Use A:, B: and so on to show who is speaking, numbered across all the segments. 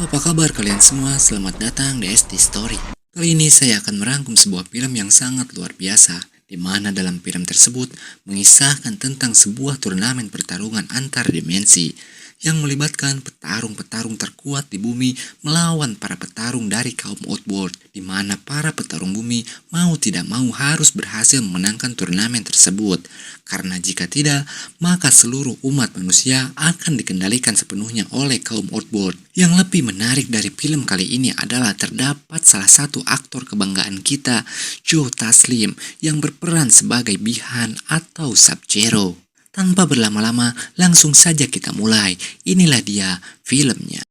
A: Apa kabar kalian semua? Selamat datang di SD Story. Kali ini saya akan merangkum sebuah film yang sangat luar biasa, di mana dalam film tersebut mengisahkan tentang sebuah turnamen pertarungan antar dimensi yang melibatkan petarung-petarung terkuat di bumi melawan para petarung dari kaum Outworld, di mana para petarung bumi mau tidak mau harus berhasil memenangkan turnamen tersebut. Karena jika tidak, maka seluruh umat manusia akan dikendalikan sepenuhnya oleh kaum Outworld. Yang lebih menarik dari film kali ini adalah terdapat salah satu aktor kebanggaan kita, Joe Taslim, yang berperan sebagai Bi-Han atau Sub-Zero. Tanpa berlama-lama, langsung saja kita mulai. Inilah dia filmnya.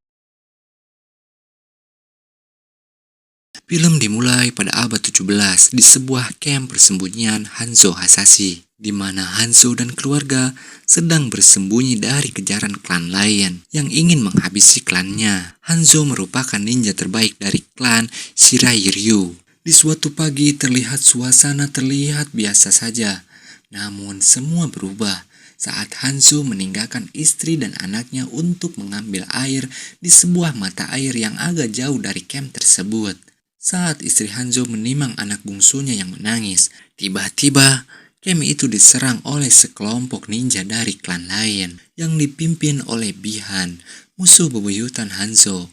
A: Film dimulai pada abad 17 di sebuah camp persembunyian Hanzo Hasashi, di mana Hanzo dan keluarga sedang bersembunyi dari kejaran klan lain yang ingin menghabisi klannya. Hanzo merupakan ninja terbaik dari klan Shirai Ryu. Di suatu pagi terlihat suasana terlihat biasa saja, namun semua berubah saat Hanzo meninggalkan istri dan anaknya untuk mengambil air di sebuah mata air yang agak jauh dari camp tersebut. Saat istri Hanzo menimang anak bungsunya yang menangis, tiba-tiba camp itu diserang oleh sekelompok ninja dari klan lain yang dipimpin oleh Bi-Han, musuh bebuyutan Hanzo,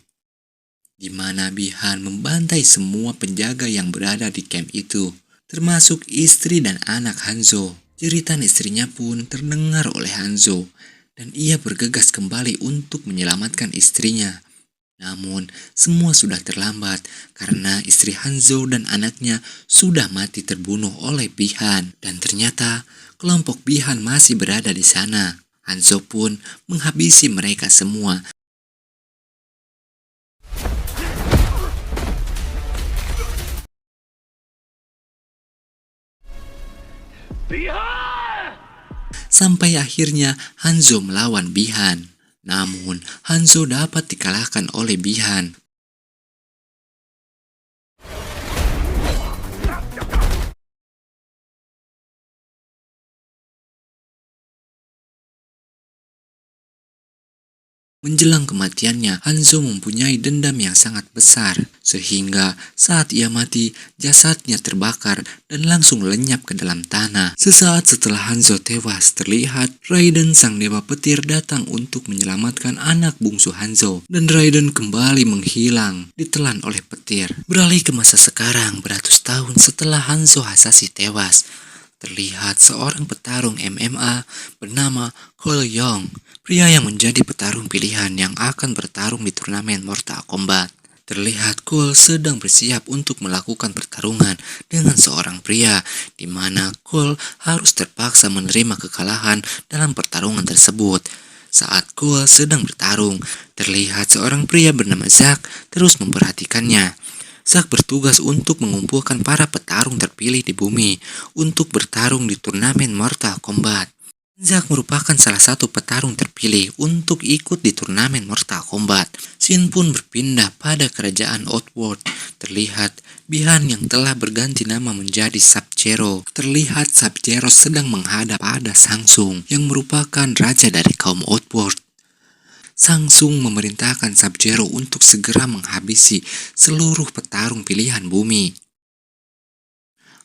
A: di mana Bi-Han membantai semua penjaga yang berada di camp itu, termasuk istri dan anak Hanzo. Jeritan istrinya pun terdengar oleh Hanzo, dan ia bergegas kembali untuk menyelamatkan istrinya. Namun, semua sudah terlambat karena istri Hanzo dan anaknya sudah mati terbunuh oleh Bi-Han. Dan ternyata, kelompok Bi-Han masih berada di sana. Hanzo pun menghabisi mereka semua. Sampai akhirnya Hanzo melawan Bi-Han. Namun Hanzo dapat dikalahkan oleh Bi-Han. Menjelang kematiannya, Hanzo mempunyai dendam yang sangat besar, sehingga saat ia mati, jasadnya terbakar dan langsung lenyap ke dalam tanah. Sesaat setelah Hanzo tewas, terlihat Raiden sang dewa petir datang untuk menyelamatkan anak bungsu Hanzo, dan Raiden kembali menghilang, ditelan oleh petir. Beralih ke masa sekarang, beratus tahun setelah Hanzo Hasashi tewas, terlihat seorang petarung MMA bernama Cole Young, pria yang menjadi petarung pilihan yang akan bertarung di turnamen Mortal Kombat. Terlihat Cole sedang bersiap untuk melakukan pertarungan dengan seorang pria, di mana Cole harus terpaksa menerima kekalahan dalam pertarungan tersebut. Saat Cole sedang bertarung, terlihat seorang pria bernama Zack terus memperhatikannya. Zack bertugas untuk mengumpulkan para petarung terpilih di bumi untuk bertarung di turnamen Mortal Kombat. Zack merupakan salah satu petarung terpilih untuk ikut di turnamen Mortal Kombat. Scene pun berpindah pada kerajaan Outworld. Terlihat Bi-Han yang telah berganti nama menjadi Sub-Zero. Terlihat Sub-Zero sedang menghadap pada Shang-Tsung yang merupakan raja dari kaum Outworld. Shang-Tsung memerintahkan Sub-Zero untuk segera menghabisi seluruh petarung pilihan bumi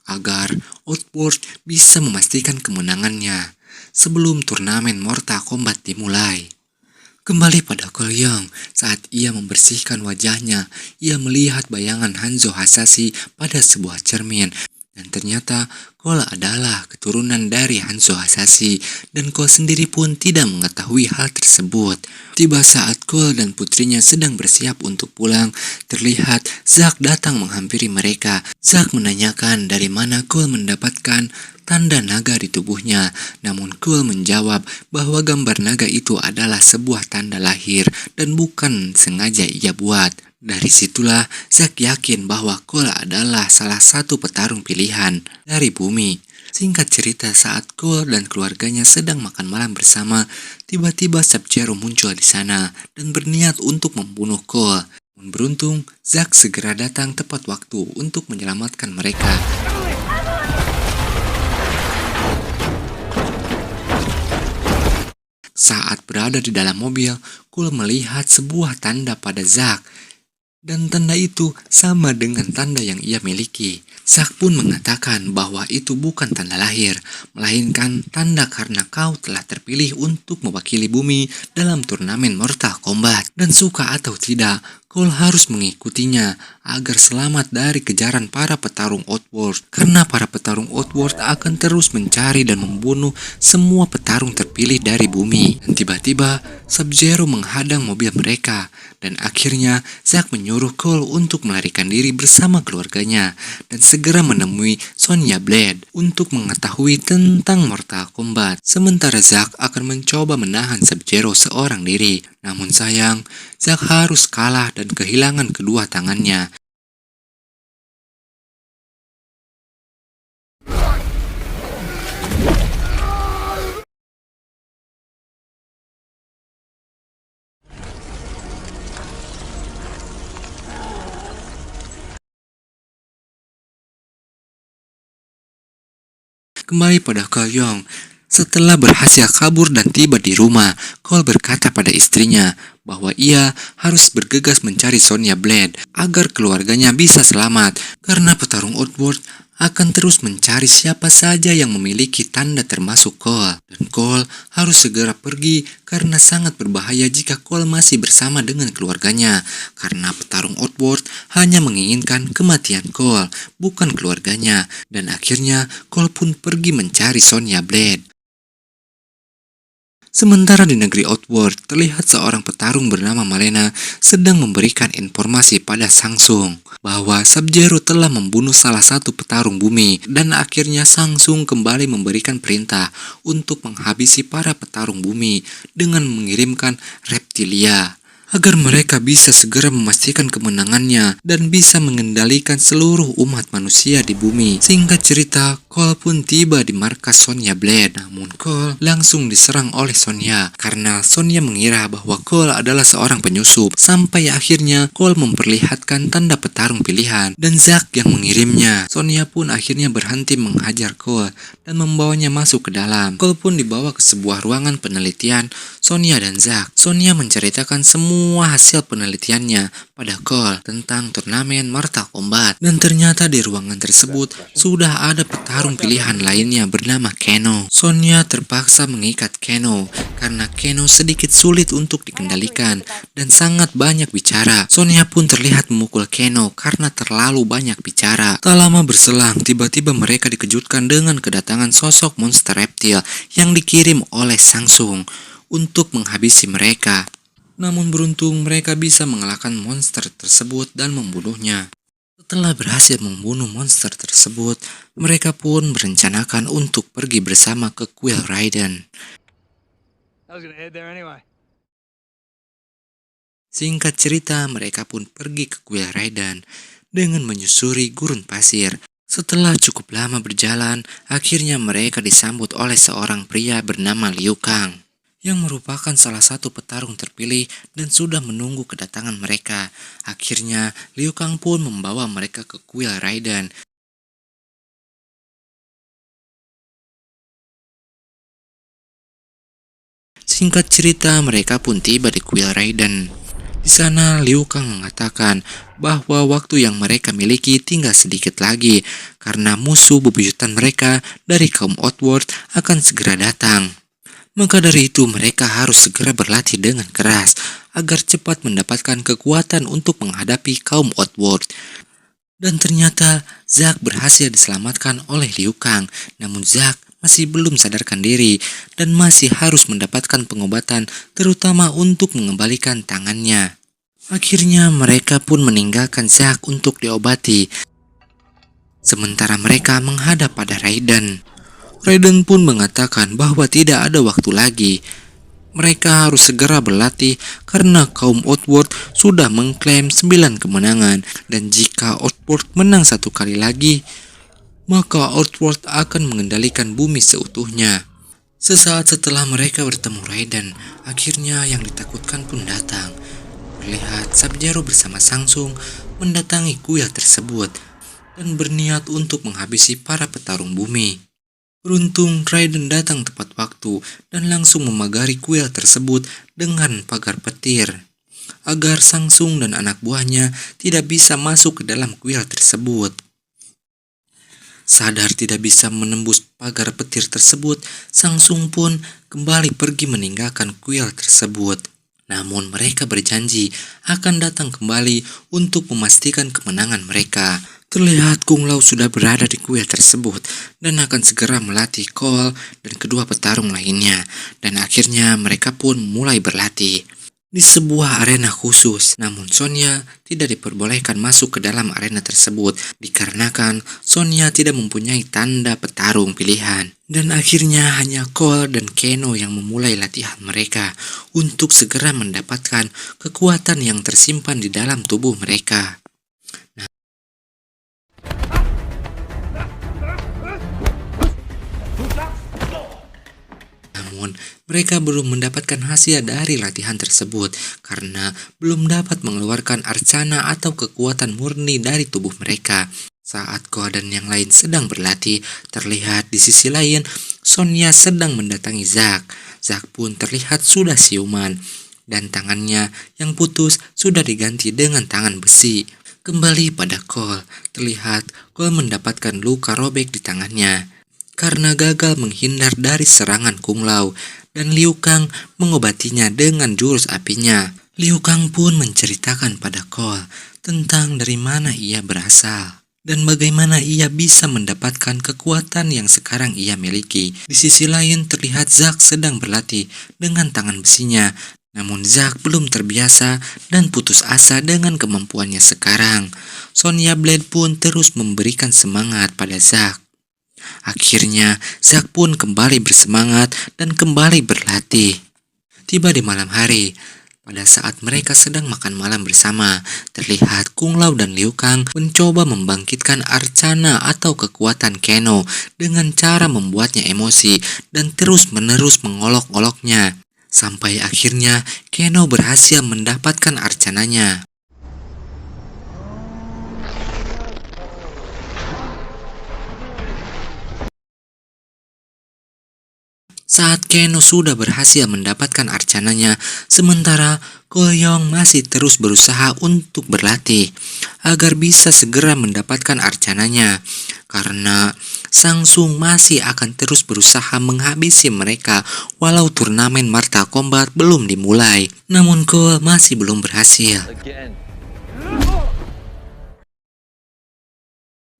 A: agar Outworld bisa memastikan kemenangannya sebelum turnamen Mortal Kombat dimulai. Kembali pada Cole Young, saat ia membersihkan wajahnya, ia melihat bayangan Hanzo Hasashi pada sebuah cermin. Dan ternyata Cole adalah keturunan dari Hanzo Hasashi, dan Cole sendiri pun tidak mengetahui hal tersebut. Tiba saat Cole dan putrinya sedang bersiap untuk pulang, terlihat Zack datang menghampiri mereka. Zack menanyakan dari mana Cole mendapatkan tanda naga di tubuhnya, namun Cole menjawab bahwa gambar naga itu adalah sebuah tanda lahir dan bukan sengaja ia buat. Dari situlah Zack yakin bahwa Cole adalah salah satu petarung pilihan dari bumi. Singkat cerita, saat Cole dan keluarganya sedang makan malam bersama, tiba-tiba Sub-Zero muncul di sana dan berniat untuk membunuh Cole. Namun beruntung, Zack segera datang tepat waktu untuk menyelamatkan mereka. Saat Saat berada di dalam mobil, Cole melihat sebuah tanda pada Zack. Dan tanda itu sama dengan tanda yang ia miliki. Zack pun mengatakan bahwa itu bukan tanda lahir, melainkan tanda karena kau telah terpilih untuk mewakili bumi dalam turnamen Mortal Kombat. Dan suka atau tidak, Cole harus mengikutinya agar selamat dari kejaran para petarung Outworld. Karena para petarung Outworld akan terus mencari dan membunuh semua petarung terpilih dari bumi. Dan tiba-tiba Sub-Zero menghadang mobil mereka. Dan akhirnya Zack menyuruh Cole untuk melarikan diri bersama keluarganya dan segera menemui Sonya Blade untuk mengetahui tentang Mortal Kombat. Sementara Zack akan mencoba menahan Sub-Zero seorang diri. Namun sayang, Zack harus kalah dan kehilangan kedua tangannya. Kembali pada Cole Young. Setelah berhasil kabur dan tiba di rumah, Cole berkata pada istrinya bahwa ia harus bergegas mencari Sonya Blade agar keluarganya bisa selamat karena petarung Outworld akan terus mencari siapa saja yang memiliki tanda termasuk Cole. Dan Cole harus segera pergi karena sangat berbahaya jika Cole masih bersama dengan keluarganya. Karena petarung Outworld hanya menginginkan kematian Cole, bukan keluarganya. Dan akhirnya Cole pun pergi mencari Sonya Blade. Sementara di negeri Outworld, terlihat seorang petarung bernama Malena sedang memberikan informasi pada Samsung bahwa Sub-Zero telah membunuh salah satu petarung bumi dan akhirnya Samsung kembali memberikan perintah untuk menghabisi para petarung bumi dengan mengirimkan Reptilia agar mereka bisa segera memastikan kemenangannya dan bisa mengendalikan seluruh umat manusia di bumi. Singkat cerita, Cole pun tiba di markas Sonya Blade. Namun Cole langsung diserang oleh Sonya karena Sonya mengira bahwa Cole adalah seorang penyusup. Sampai akhirnya Cole memperlihatkan tanda petarung pilihan dan Zack yang mengirimnya. Sonya pun akhirnya berhenti menghajar Cole dan membawanya masuk ke dalam. Cole pun dibawa ke sebuah ruangan penelitian Sonya dan Zack. Sonya menceritakan semua hasil penelitiannya pada Cole tentang turnamen Mortal Kombat. Dan ternyata di ruangan tersebut sudah ada petarung pilihan lainnya bernama Kano. Sonya terpaksa mengikat Kano karena Kano sedikit sulit untuk dikendalikan dan sangat banyak bicara. Sonya pun terlihat memukul Kano karena terlalu banyak bicara. Tak lama berselang, tiba-tiba mereka dikejutkan dengan kedatangan sosok monster reptil yang dikirim oleh Samsung untuk menghabisi mereka. Namun beruntung mereka bisa mengalahkan monster tersebut dan membunuhnya. Setelah berhasil membunuh monster tersebut, mereka pun merencanakan untuk pergi bersama ke Kuil Raiden. Singkat cerita, mereka pun pergi ke Kuil Raiden dengan menyusuri gurun pasir. Setelah cukup lama berjalan, akhirnya mereka disambut oleh seorang pria bernama Liu Kang yang merupakan salah satu petarung terpilih dan sudah menunggu kedatangan mereka. Akhirnya, Liu Kang pun membawa mereka ke Kuil Raiden. Singkat cerita, mereka pun tiba di Kuil Raiden. Di sana, Liu Kang mengatakan bahwa waktu yang mereka miliki tinggal sedikit lagi karena musuh bebuyutan mereka dari kaum Outworld akan segera datang. Maka dari itu mereka harus segera berlatih dengan keras agar cepat mendapatkan kekuatan untuk menghadapi kaum Outworld. Dan ternyata Zack berhasil diselamatkan oleh Liu Kang. Namun Zack masih belum sadarkan diri dan masih harus mendapatkan pengobatan terutama untuk mengembalikan tangannya. Akhirnya mereka pun meninggalkan Zack untuk diobati. Sementara mereka menghadap pada Raiden. Raiden pun mengatakan bahwa tidak ada waktu lagi. Mereka harus segera berlatih karena kaum Outworld sudah mengklaim 9 kemenangan. Dan jika Outworld menang 1 kali lagi, maka Outworld akan mengendalikan bumi seutuhnya. Sesaat setelah mereka bertemu Raiden, akhirnya yang ditakutkan pun datang. Terlihat Sub-Zero bersama Samsung mendatangi kuil tersebut dan berniat untuk menghabisi para petarung bumi. Beruntung Raiden datang tepat waktu dan langsung memagari kuil tersebut dengan pagar petir, agar Sangsung dan anak buahnya tidak bisa masuk ke dalam kuil tersebut. Sadar tidak bisa menembus pagar petir tersebut, Sangsung pun kembali pergi meninggalkan kuil tersebut. Namun mereka berjanji akan datang kembali untuk memastikan kemenangan mereka. Terlihat Kung Lao sudah berada di kuil tersebut dan akan segera melatih Cole dan kedua petarung lainnya. Dan akhirnya mereka pun mulai berlatih di sebuah arena khusus. Namun Sonya tidak diperbolehkan masuk ke dalam arena tersebut dikarenakan Sonya tidak mempunyai tanda petarung pilihan. Dan akhirnya hanya Cole dan Keno yang memulai latihan mereka untuk segera mendapatkan kekuatan yang tersimpan di dalam tubuh mereka. Namun, mereka belum mendapatkan hasil dari latihan tersebut karena belum dapat mengeluarkan arcana atau kekuatan murni dari tubuh mereka. Saat Ko dan yang lain sedang berlatih, terlihat di sisi lain Sonya sedang mendatangi Zack. Zack pun terlihat sudah siuman dan tangannya yang putus sudah diganti dengan tangan besi. Kembali pada Cole, terlihat Cole mendapatkan luka robek di tangannya karena gagal menghindar dari serangan Kung Lao, dan Liu Kang mengobatinya dengan jurus apinya. Liu Kang pun menceritakan pada Cole tentang dari mana ia berasal dan bagaimana ia bisa mendapatkan kekuatan yang sekarang ia miliki. Di sisi lain terlihat Zack sedang berlatih dengan tangan besinya. Namun Zack belum terbiasa dan putus asa dengan kemampuannya sekarang. Sonya Blade pun terus memberikan semangat pada Zack. Akhirnya Zack pun kembali bersemangat dan kembali berlatih. Tiba di malam hari, pada saat mereka sedang makan malam bersama, terlihat Kung Lao dan Liu Kang mencoba membangkitkan arcana atau kekuatan Keno dengan cara membuatnya emosi dan terus-menerus mengolok-oloknya. Sampai akhirnya Keno berhasil mendapatkan arcananya. Saat Keno sudah berhasil mendapatkan arcananya, sementara Ko Yong masih terus berusaha untuk berlatih agar bisa segera mendapatkan arcananya, karena Sangsung masih akan terus berusaha menghabisi mereka walau turnamen Mortal Kombat belum dimulai. Namun Ko masih belum berhasil.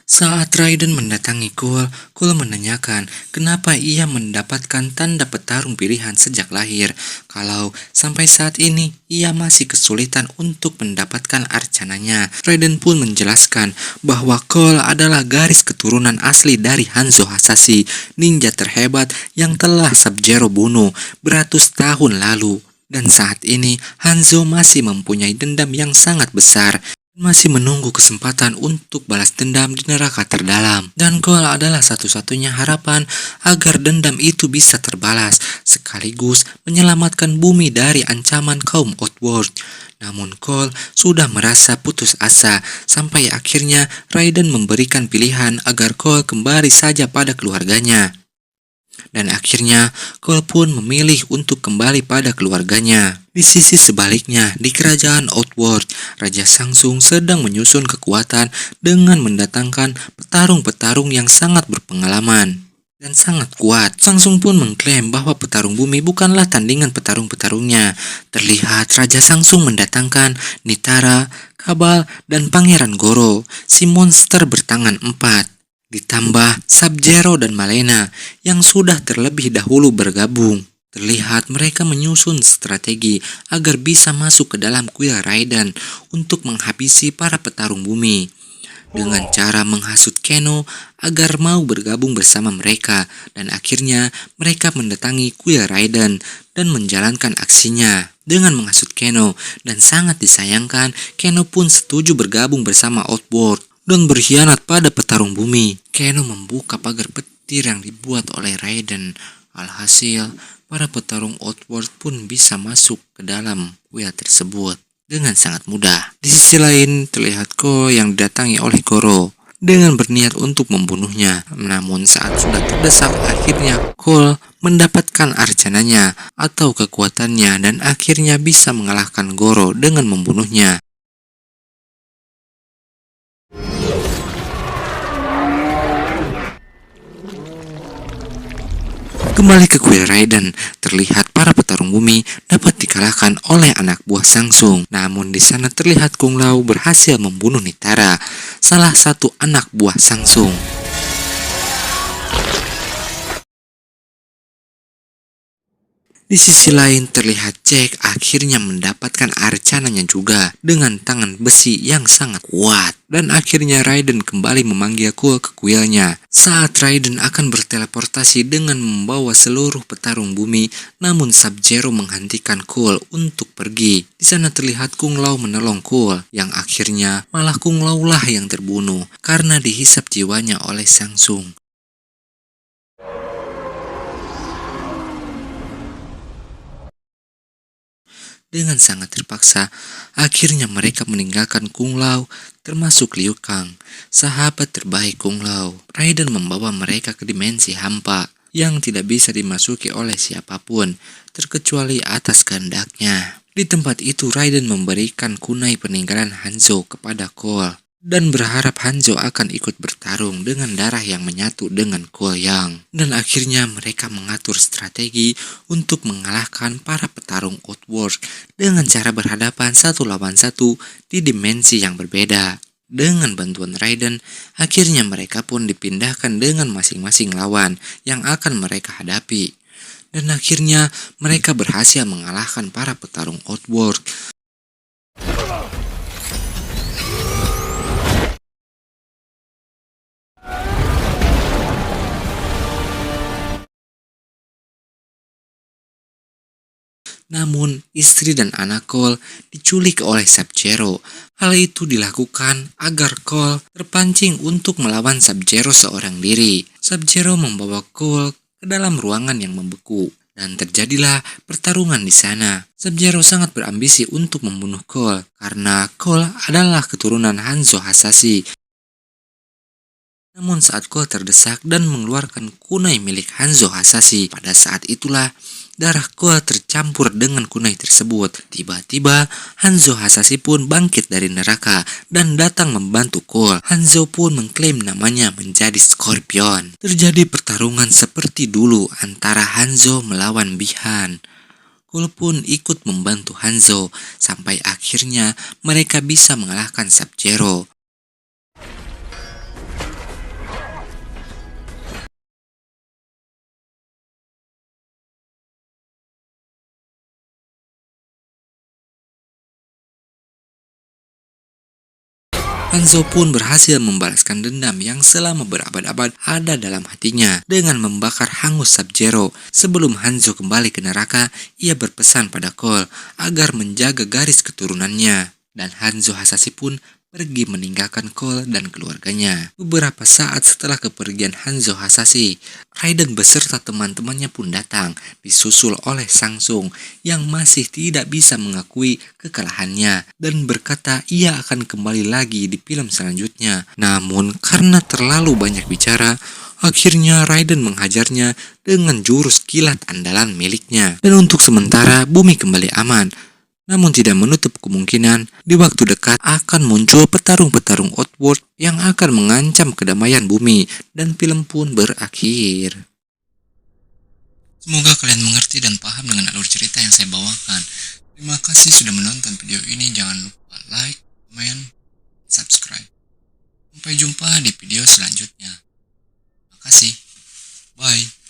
A: Saat Raiden mendatangi Cole menanyakan kenapa ia mendapatkan tanda petarung pilihan sejak lahir, kalau sampai saat ini ia masih kesulitan untuk mendapatkan arcananya. Raiden pun menjelaskan bahwa Cole adalah garis keturunan asli dari Hanzo Hasashi, ninja terhebat yang telah Sub-Zero bunuh beratus tahun lalu. Dan saat ini Hanzo masih mempunyai dendam yang sangat besar, masih menunggu kesempatan untuk balas dendam di neraka terdalam. Dan Cole adalah satu-satunya harapan agar dendam itu bisa terbalas, sekaligus menyelamatkan bumi dari ancaman kaum Outworld. Namun Cole sudah merasa putus asa, sampai akhirnya Raiden memberikan pilihan agar Cole kembali saja pada keluarganya. Dan akhirnya Cole pun memilih untuk kembali pada keluarganya. Di sisi sebaliknya, di kerajaan Outworld, Raja Sangsung sedang menyusun kekuatan dengan mendatangkan petarung-petarung yang sangat berpengalaman dan sangat kuat. Sangsung pun mengklaim bahwa petarung bumi bukanlah tandingan petarung-petarungnya. Terlihat Raja Sangsung mendatangkan Nitara, Kabal, dan Pangeran Goro, si monster bertangan 4. Ditambah Sub-Zero dan Malena yang sudah terlebih dahulu bergabung. Terlihat mereka menyusun strategi agar bisa masuk ke dalam kuil Raiden untuk menghabisi para petarung bumi, dengan cara menghasut Keno agar mau bergabung bersama mereka. Dan akhirnya mereka mendatangi kuil Raiden dan menjalankan aksinya dengan menghasut Keno. Dan sangat disayangkan, Keno pun setuju bergabung bersama Outworld dan berkhianat pada petarung bumi. Keno membuka pagar petir yang dibuat oleh Raiden. Alhasil, para petarung Outworld pun bisa masuk ke dalam kuil tersebut dengan sangat mudah. Di sisi lain, terlihat Ko yang didatangi oleh Goro. dengan berniat untuk membunuhnya. Namun saat sudah terdesak, akhirnya Cole mendapatkan arcananya atau kekuatannya dan akhirnya bisa mengalahkan Goro dengan membunuhnya. Kembali ke kuil Raiden, terlihat para petarung bumi dapat dikalahkan oleh anak buah Sangsung. Namun di sana terlihat Kung Lao berhasil membunuh Nitara, salah satu anak buah Sangsung. Di sisi lain terlihat Jack akhirnya mendapatkan arcananya juga dengan tangan besi yang sangat kuat. Dan akhirnya Raiden kembali memanggil Cole ke kuilnya. Saat Raiden akan berteleportasi dengan membawa seluruh petarung bumi, namun Sub-Zero menghentikan Cole untuk pergi. Di sana terlihat Kung Lao menolong Cole, yang akhirnya malah Kung Lao lah yang terbunuh karena dihisap jiwanya oleh Sangsung. Dengan sangat terpaksa, akhirnya mereka meninggalkan Kung Lao, termasuk Liu Kang, sahabat terbaik Kung Lao. Raiden membawa mereka ke dimensi hampa yang tidak bisa dimasuki oleh siapapun, terkecuali atas kehendaknya. Di tempat itu, Raiden memberikan kunai peninggalan Hanzo kepada Cole dan berharap Hanzo akan ikut bertarung dengan darah yang menyatu dengan Cole Yang. Dan akhirnya mereka mengatur strategi untuk mengalahkan para petarung Outworld dengan cara berhadapan satu lawan satu di dimensi yang berbeda. Dengan bantuan Raiden, akhirnya mereka pun dipindahkan dengan masing-masing lawan yang akan mereka hadapi. Dan akhirnya mereka berhasil mengalahkan para petarung Outworld. Namun, istri dan anak Cole diculik oleh Sub-Zero. Hal itu dilakukan agar Cole terpancing untuk melawan Sub-Zero seorang diri. Sub-Zero membawa Cole ke dalam ruangan yang membeku, dan terjadilah pertarungan di sana. Sub-Zero sangat berambisi untuk membunuh Cole, karena Cole adalah keturunan Hanzo Hasashi. Namun saat Cole terdesak dan mengeluarkan kunai milik Hanzo Hasashi, pada saat itulah darah Cole tercampur dengan kunai tersebut. Tiba-tiba Hanzo Hasashi pun bangkit dari neraka dan datang membantu Cole. Hanzo pun mengklaim namanya menjadi Scorpion. Terjadi pertarungan seperti dulu antara Hanzo melawan Bi-Han. Cole pun ikut membantu Hanzo sampai akhirnya mereka bisa mengalahkan Sub-Zero. Hanzo pun berhasil membalaskan dendam yang selama berabad-abad ada dalam hatinya dengan membakar hangus Sub-Zero. Sebelum Hanzo kembali ke neraka, ia berpesan pada Cole agar menjaga garis keturunannya. Dan Hanzo Hasashi pun pergi meninggalkan Cole dan keluarganya. Beberapa saat setelah kepergian Hanzo Hasashi, Raiden beserta teman-temannya pun datang, disusul oleh Sangsung yang masih tidak bisa mengakui kekalahannya dan berkata ia akan kembali lagi di film selanjutnya. Namun karena terlalu banyak bicara, akhirnya Raiden menghajarnya dengan jurus kilat andalan miliknya. Dan untuk sementara bumi kembali aman. Namun tidak menutup kemungkinan di waktu dekat akan muncul petarung-petarung Outworld yang akan mengancam kedamaian bumi dan film pun berakhir. Semoga kalian mengerti dan paham dengan alur cerita yang saya bawakan. Terima kasih sudah menonton video ini. Jangan lupa like, comment, subscribe. Sampai jumpa di video selanjutnya. Terima kasih. Bye.